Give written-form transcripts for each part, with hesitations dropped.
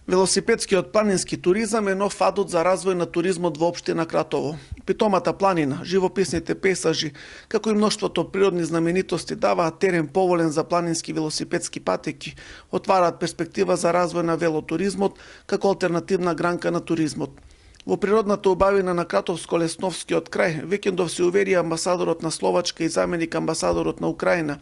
Велосипедскиот планински туризам е нов адут за развој на туризмот во општина Кратово. Питомата планина, живописните пейсажи, како и мноштвото природни знаменитости даваат терен поволен за планински велосипедски патеки, отвараат перспектива за развој на велотуризмот како алтернативна гранка на туризмот. Во природната убавина на Кратовско-Лесновскиот крај, викендов се увери амбасадорот на Словачка и заменик амбасадорот на Украина,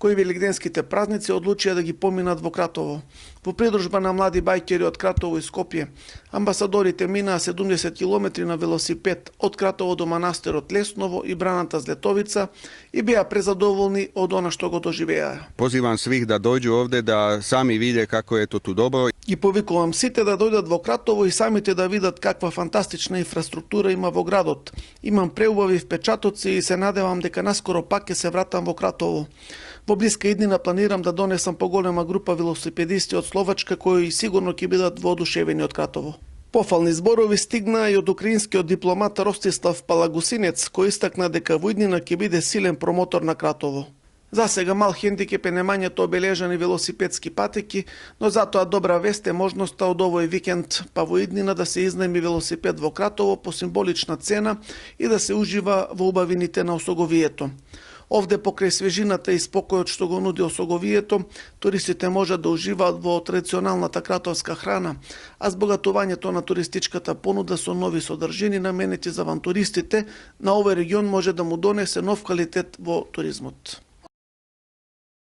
кои велигденските празници одлучија да ги поминат во Кратово. Во придружба на млади бајкери од Кратово и Скопје, амбасадорите минаа 70 километри на велосипед од Кратово до манастирот Лесново и браната Злетовица и беа презадоволни од она што го доживеа. Позивам свих да дојđu овде да сами виде како е туту добро. Ги повикувам сите да дојдат во Кратово и самите да видат каква фантастична инфраструктура има во градот. Имам преубави впечатоци и се надевам дека наскоро пак ќе се вратам во Кратово. Во блиска иднина планирам да донесам поголема група велосипедисти од Словачка кои сигурно ќе бидат воодушевени од Кратово. Пофални зборови стигнаа и од украинскиот дипломат Ростислав Палагусинец, кој истакна дека во иднина ќе биде силен промотор на Кратово. За сега мал хендикеп е немањето обележани велосипедски патеки, но затоа добра вест е можноста од овој викенд па во иднина да се изнајми велосипед во Кратово по символична цена и да се ужива во убавините на Осоговието. Овде покрај свежината и спокојот што го нуди Осоговието, туристите можат да уживаат во традиционалната кратовска храна, а збогатувањето на туристичката понуда со нови содржини наменети за авантуристите на овој регион може да му донесе нов квалитет во туризмот.